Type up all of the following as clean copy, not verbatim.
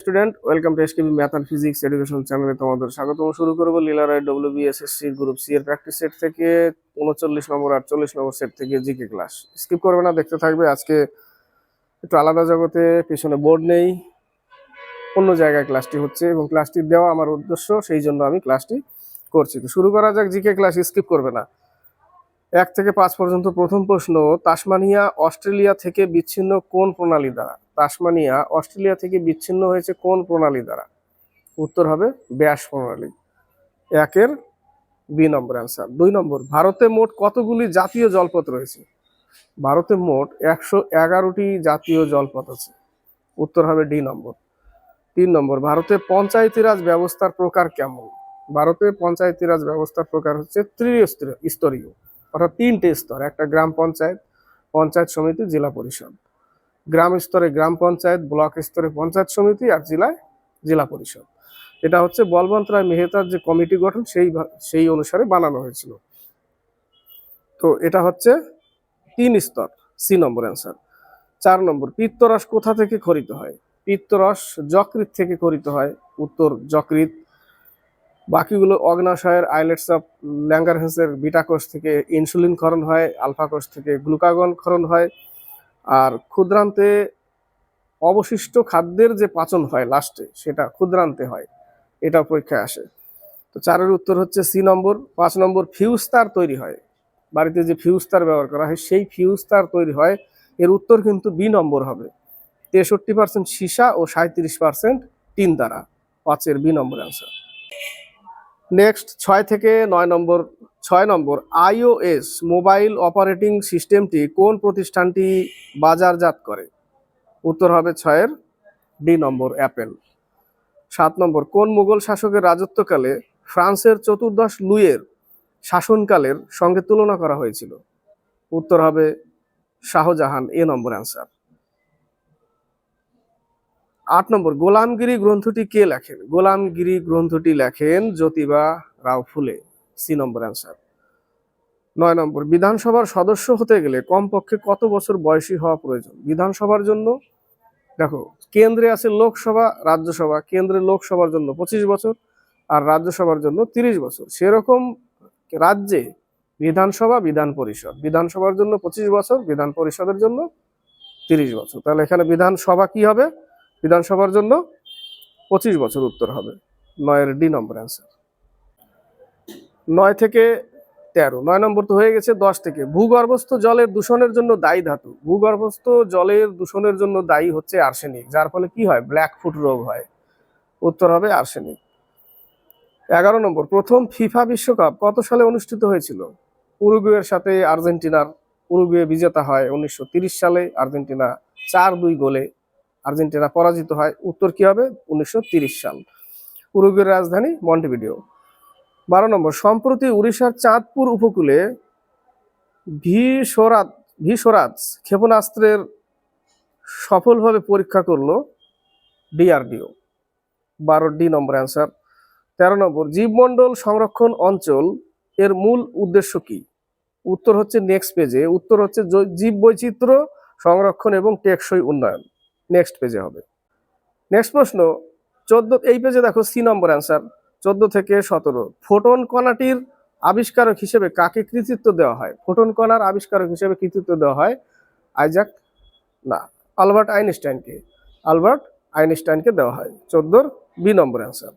Student, welcome to SKB math and physics education চ্যানেলে তোমাদের স্বাগতম। শুরু করব লীলারায় ডব্লিউবিএসএসসি গ্রুপ সি এর প্র্যাকটিস সেট থেকে 39 নম্বর 48 নম্বর সেট থেকে জিকে ক্লাস। স্কিপ করবে না, দেখতে থাকবে। আজকে একটু আলাদা জগতে, পিছনে বোর্ড নেই, অন্য জায়গায় ক্লাসটি হচ্ছে এবং ক্লাসটি দেওয়া আমার উদ্দেশ্য, সেই জন্য আমি ক্লাসটি করছি। তো শুরু করা যাক জিকে ক্লাস, স্কিপ করবে না। 1 থেকে 5 পর্যন্ত প্রথম প্রশ্ন, তাসমানিয়া অস্ট্রেলিয়া থেকে বিচ্ছিন্ন কোন প্রণালী দ্বারা? তাসমানিয়া অস্ট্রেলিয়া থেকে বিচ্ছিন্ন হয়েছে কোন প্রণালী দ্বারা? উত্তর হবে ব্যাস প্রণালী। 1-এর বি নম্বর অ্যান্সার। 2 নম্বর, ভারতে মোট কতগুলি জাতীয় জলপথ রয়েছে? ভারতে মোট 111টি জাতীয় জলপথ আছে। উত্তর হবে ডি নম্বর। 3 নম্বর, ভারতে পঞ্চায়েতি রাজ ব্যবস্থার প্রকার কেমন? ভারতে পঞ্চায়েতি রাজ ব্যবস্থার প্রকার হচ্ছে ত্রিস্তরীয়, অর্থাৎ 3টে স্তর। একটা গ্রাম পঞ্চায়েত, পঞ্চায়েত সমিতি, জেলা পরিষদ। গ্রাম স্তরে গ্রাম পঞ্চায়েত, ব্লক স্তরে পঞ্চায়েত সমিতি, আর জেলায় জেলা পরিষদ। এটা হচ্ছে বলবন্ত রায় মেহতার যে কমিটি গঠন সেই অনুসারে বানানো হয়েছিল। তো এটা হচ্ছে 3 স্তর, সি নম্বর অ্যান্সার। 4 নম্বর, পিত্তরস কোথা থেকে খরিত হয়? পিত্তরস যকৃৎ থেকে খরিত হয়। উত্তর যকৃৎ। বাকিগুলো অগ্নাশয়ের, আইলেটস অফ ল্যাঙ্গারহ্যান্সের বিটা কোষ থেকে ইনসুলিন ক্ষরণ হয়, আলফা কোষ থেকে গ্লুকাগন ক্ষরণ হয়, আর ক্ষুদ্রান্তে অবশিষ্ট খাদ্যের যে পাচন হয় লাস্টে, সেটা ক্ষুদ্রান্তে হয়। এটা পরীক্ষায় আসে। তো 4-এর উত্তর হচ্ছে সি নম্বর। 5 নম্বর, ফিউজ তার তৈরি হয়। বাড়িতে যে ফিউজ তার ব্যবহার করা হয়, সেই ফিউজ তার তৈরি হয়। এর উত্তর কিন্তু বি নম্বর হবে। 63% সীসা ও 37% টিন দ্বারা। 5-এর বি নম্বর অ্যান্সার। নেক্সট 6 থেকে 9 নম্বর। 6 নম্বর, iOS মোবাইল অপারেটিং সিস্টেমটি কোন প্রতিষ্ঠানটি বাজারজাত করে? উত্তর হবে 6-এর ডি নম্বর, অ্যাপেল। 7 নম্বর, কোন মুঘল শাসকের রাজত্বকালে ফ্রান্সের চতুর্দশ লুইয়ের শাসনকালের সঙ্গে তুলনা করা হয়েছিল? উত্তর হবে শাহজাহান, এ নম্বর অ্যান্সার। 8 নম্বর, গোলামগিরি গ্রন্থটি কে লেখেন? গোলামগিরি গ্রন্থটি লেখেন জ্যোতিবা রাও ফুলে, সি নম্বর অ্যান্সার। 9 নম্বর, বিধানসভার সদস্য হতে গেলে কমপক্ষে কত বছর বয়সী হওয়া প্রয়োজন? বিধানসভার জন্য দেখো, কেন্দ্রে আছে লোকসভা, রাজ্যসভা। কেন্দ্রে লোকসভার জন্য 25 বছর, আর রাজ্যসভার জন্য 30 বছর। সেরকম রাজ্যে বিধানসভা, বিধান পরিষদ, বিধানসভার জন্য 25 বছর, বিধান পরিষদের জন্য 30 বছর। তাহলে এখানে বিধানসভা কি হবে? বিধানসভার জন্য 25 বছর উত্তর হবে। 9-এর ডি নম্বর অ্যান্সার। 9 থেকে 13। 9 নম্বর তো হয়ে গেছে। 10 থেকে, ভূগর্ভস্থ জলের দূষণের জন্য দায়ী ধাতু। ভূগর্ভস্থ জলের দূষণের জন্য দায়ী হচ্ছে আর্সেনিক, যার ফলে কি হয়? ব্ল্যাক ফুট রোগ হয়। উত্তর হবে আর্সেনিক। 11 নম্বর, প্রথম ফিফা বিশ্বকাপ কত সালে অনুষ্ঠিত হয়েছিল? উরুগুয়ের সাথে আর্জেন্টিনার। উরুগুয়ে বিজেতা হয় 1930 সালে। আর্জেন্টিনা 4-2 গোলে আর্জেন্টিনা পরাজিত হয়। উত্তর কি হবে? 1930 সাল। উরুগুয়ের রাজধানী মন্টেভিডিও। 12 নম্বর, সম্প্রতি উড়িষ্যার চাঁদপুর উপকূলে ভিসোরাজ ক্ষেপণাস্ত্রের সফলভাবে পরীক্ষা করলো ডিআরডিও। 12 ডি নম্বর অ্যান্সার। 13 নম্বর, জীবমণ্ডল সংরক্ষণ অঞ্চল এর মূল উদ্দেশ্য কি? উত্তর হচ্ছে নেক্সট পেজে। উত্তর হচ্ছে জীব বৈচিত্র্য সংরক্ষণ এবং টেকসই উন্নয়ন। নেক্সট পেজে হবে। নেক্সট প্রশ্ন 14, এই পেজে দেখো সি নম্বর অ্যান্সার। 14 থেকে 17, ফোটন কণাটির আবিষ্কারক হিসেবে কাকে কৃতিত্ব দেওয়া হয়? ফোটন কণার আবিষ্কারক হিসেবে কৃতিত্ব দেওয়া হয় আলবার্ট আইনস্টাইনকে। আলবার্ট আইনস্টাইনকে দেওয়া হয়। 14-র বি নম্বর অ্যান্সার।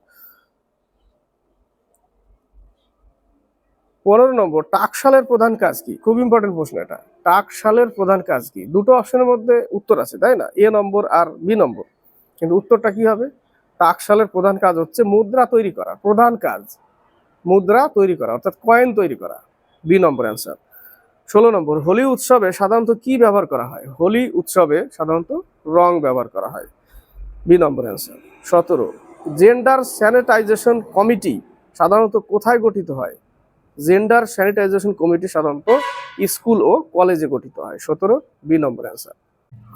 15 নম্বর, টাকশালের প্রধান কাজ কি? খুব ইম্পর্টেন্ট প্রশ্ন এটা। টাকশালের প্রধান কাজ কি? দুটো অপশনের মধ্যে উত্তর আছে, তাই না? এ নম্বর আর বি নম্বর। কিন্তু উত্তরটা কি হবে? টাকশালের প্রধান কাজ হচ্ছে মুদ্রা তৈরি করা। প্রধান কাজ মুদ্রা তৈরি করা, অর্থাৎ কয়েন তৈরি করা। বি নম্বর অ্যান্সার। 16 নম্বর, হোলি উৎসবে সাধারণত কি ব্যবহার করা হয়? হোলি উৎসবে সাধারণত রং ব্যবহার করা হয়। বি নম্বর অ্যান্সার। 17, জেন্ডার স্যানিটাইজেশন কমিটি সাধারণত কোথায় গঠিত হয়? জেন্ডার স্যানিটাইজেশন কমিটি সাধারণত স্কুল ও কলেজে গঠিত হয়। 17 বি নম্বর অ্যান্সার।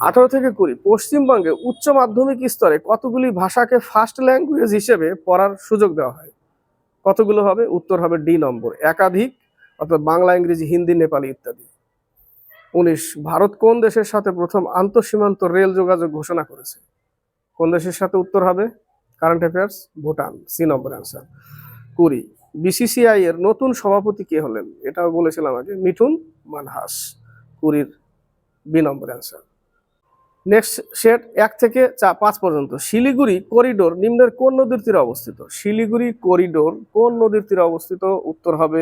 18 থেকে 20, পশ্চিমবঙ্গে উচ্চ মাধ্যমিক স্তরে কতগুলি ভাষাকে ফার্স্ট ল্যাঙ্গুয়েজ হিসেবে পড়ার সুযোগ দেওয়া হয়? কতগুলো হবে? উত্তর হবে ডি নম্বর, একাধিক, অর্থাৎ বাংলা, ইংরেজি, হিন্দি, নেপালি ইত্যাদি। 19, ভারত কোন দেশের সাথে প্রথম আন্তঃসীমান্ত রেল যোগাযোগ ঘোষণা করেছে? কোন দেশের সাথে উত্তর হবে current affairs, Bhutan, C number answer. 20, BCCI এর নতুন সভাপতি কে হলেন? এটাও বলেছিলাম আগে, মিঠুন মানহাস। 20 বি নম্বর অ্যান্সার। নেক্সট সেট 1 থেকে 5 পর্যন্ত। শিলিগুড়ি করিডোর নিম্নের কোন নদীর তীরে অবস্থিত? শিলিগুড়ি করিডোর কোন নদীর তীরে অবস্থিত? উত্তর হবে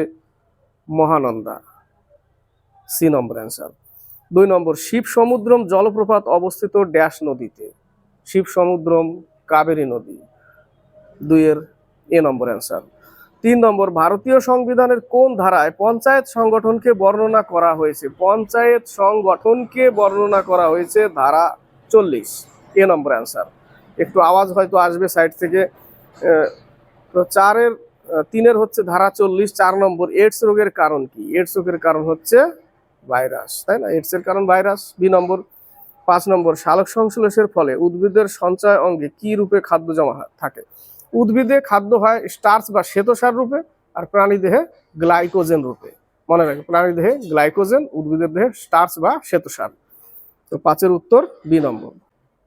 মহানন্দা, সি নম্বর অ্যান্সার। 2 নম্বর, শিব সমুদ্রম জলপ্রপাত অবস্থিত ড্যাশ নদীতে? শিব সমুদ্রম কাবেরী নদী, 2 এর এ নম্বর অ্যান্সার। 3 নম্বর, ভারতীয় সংবিধানের কোন ধারায় পঞ্চায়েত সংগঠনকে বর্ণনা করা হয়েছে? পঞ্চায়েত সংগঠনকে বর্ণনা করা হয়েছে ধারা 40, এ নম্বর অ্যান্সার। একটু আওয়াজ হয়তো আসবে সাইড থেকে। তো 3 হচ্ছে ধারা 40। 4 নম্বর, এইডস রোগের কারণ কি? এইডস রোগের কারণ হচ্ছে ভাইরাস, তাই না? এইডস এর কারণ ভাইরাস, বি নম্বর। 5 নম্বর, সালোক সংশ্লেষের ফলে উদ্ভিদের সঞ্চয় অঙ্গে কি রূপে খাদ্য জমা থাকে? উদ্ভিদে খাদ্য হয় স্টার্চ বা শ্বেতসার রূপে, আর প্রাণী দেহে গ্লাইকোজেন রূপে। মনে রাখবে, প্রাণী দেহে গ্লাইকোজেন, উদ্ভিদের দেহে স্টার্চ বা শ্বেতসার। তো 5 উত্তর বি নম্বর।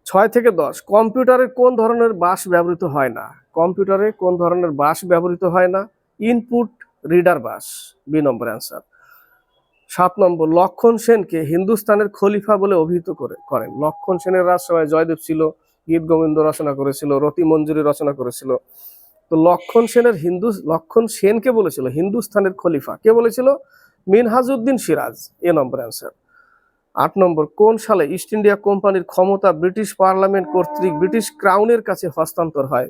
6 থেকে 10, কম্পিউটারে কোন ধরনের বাস ব্যবহৃত হয় না? কম্পিউটারে কোন ধরনের বাস ব্যবহৃত হয় না? ইনপুট রিডার বাস, বি নম্বর অ্যান্সার। 7 নম্বর, লক্ষণ সেনকে হিন্দুস্তানের খলিফা বলে অভিহিত করেন। লক্ষণ সেনের রাজসভায় জয়দেব ছিল, গীত গোবিন্দ রচনা করেছিল, রতি মঞ্জুরি রচনা করেছিল। তো লক্ষণ সেনকে বলেছিল হিন্দুস্তানের খলিফা, কে বলেছিল? মিনহাজউদ্দিন সিরাজ, এ নম্বর অ্যান্সার। 8 নম্বর, কোন সালে ইস্ট ইন্ডিয়া কোম্পানির ক্ষমতা ব্রিটিশ পার্লামেন্ট কর্তৃক ব্রিটিশ ক্রাউনের কাছে হস্তান্তর হয়?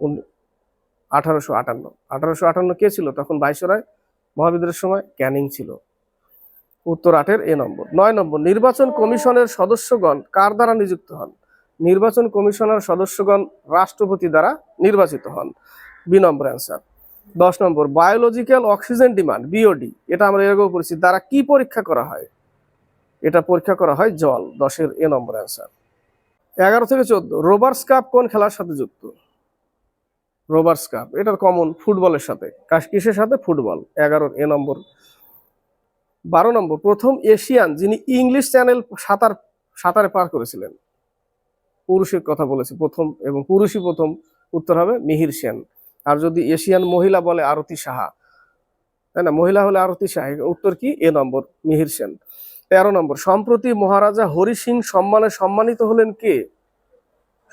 1858। 1858 কে ছিল তখন ভাইসরয়? মহাবিদ্রোহের সময় ক্যানিং ছিল। উত্তর 8 এর এ নম্বর। 9 নম্বর, নির্বাচন কমিশনের সদস্যগণ কার দ্বারা নিযুক্ত হন? নির্বাচন কমিশনের সদস্যগণ রাষ্ট্রপতি দ্বারা নির্বাচিত হন, বি নম্বর অ্যান্সার। 10 নম্বর, বায়োলজিক্যাল অক্সিজেন ডিমান্ড, বিওডি, এটা আমরা এর আগেও পড়েছি, দ্বারা কি পরীক্ষা করা হয়? এটা পরীক্ষা করা হয় জল, 10 এর এ নম্বর অ্যান্সার। 11 থেকে 14, রোবার্স কাপ কোন খেলার সাথে যুক্ত? রোবার্স কাপ এটা কমন, ফুটবলের সাথে। কিসের সাথে? ফুটবল, 11 এ নম্বর। 12 নম্বর, প্রথম এশিয়ান যিনি ইংলিশ চ্যানেল সাঁতারে পার করেছিলেন? পুরুষের কথা বলেছি প্রথম, এবং পুরুষই প্রথম, উত্তর হবে মিহির সেন। আর যদি এশিয়ান মহিলা বলে আরতি সাহা, তাই না? মহিলা হলে আরতি সাহা, উত্তর কি? এ নম্বর, মিহির সেন। 13 নম্বর, সম্প্রতি মহারাজা হরি সিং সম্মানে সম্মানিত হলেন কে?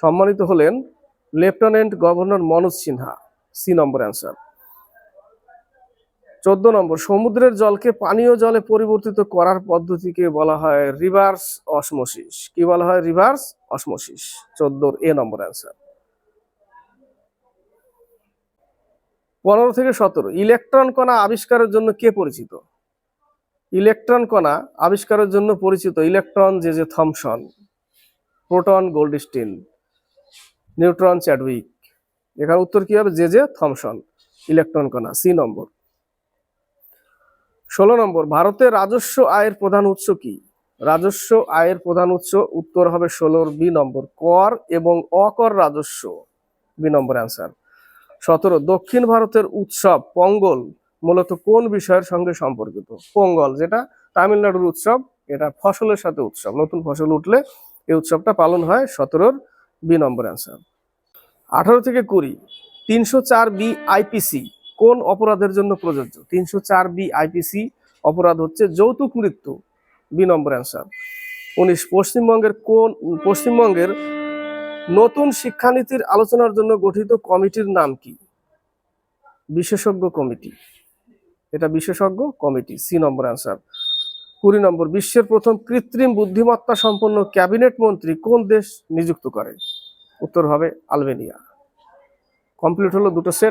সম্মানিত হলেন lieutenant governor Manoj Sinha, C number answer. 14 number, সমুদ্রের জলকে পানীয় জলে পরিবর্তিত করার পদ্ধতিকে বলা হয় রিভার্স অসমোসিস, কি বলা হয়? রিভার্স অসমোসিস, 14 এ নম্বর অ্যান্সার। 15 থেকে 17, ইলেকট্রন কণা আবিষ্কারের জন্য কে পরিচিত? ইলেকট্রন কণা আবিষ্কারের জন্য পরিচিত electron J Thomson, proton Goldstein, neutron Chadwick. এখানে উত্তর কি হবে? জে থমসন, ইলেকট্রন কণা, সি নম্বর। 16 নম্বর, ভারতের রাজস্ব আয়ের প্রধান উৎস কি? রাজস্ব আয়ের প্রধান উৎস, উত্তর হবে 16 বি নম্বর, কর এবং অকর রাজস্ব, বি নম্বর অ্যান্সার। 17, দক্ষিণ ভারতের উৎসব পঙ্গল মূলত কোন বিষয়ের সঙ্গে সম্পর্কিত? পোঙ্গল যেটা তামিলনাড়ুর উৎসব, এটা ফসলের সাথে উৎসব, নতুন ফসল উঠলে এই উৎসবটা পালন হয়, 17 বি নম্বর অ্যান্সার। 18 থেকে 20, 304 বি আইপিসি কোন অপরাধের জন্য প্রযোজ্য? 304 বি আইপিসি অপরাধ হচ্ছে যৌতুক মৃত্যু, বি নম্বর অ্যান্সার। 19, পশ্চিমবঙ্গের নতুন শিক্ষানীতির আলোচনার জন্য গঠিত কমিটির নাম কি? বিশেষজ্ঞ কমিটি, এটা বিশেষজ্ঞ কমিটি, সি নম্বর অ্যান্সার। 20 নম্বর, বিশ্বের প্রথম কৃত্রিম বুদ্ধিমত্তা সম্পন্ন ক্যাবিনেট মন্ত্রী কোন দেশ নিযুক্ত করে? উত্তর হবে আলবেনিয়া। কমপ্লিট হলো দুটো সেট।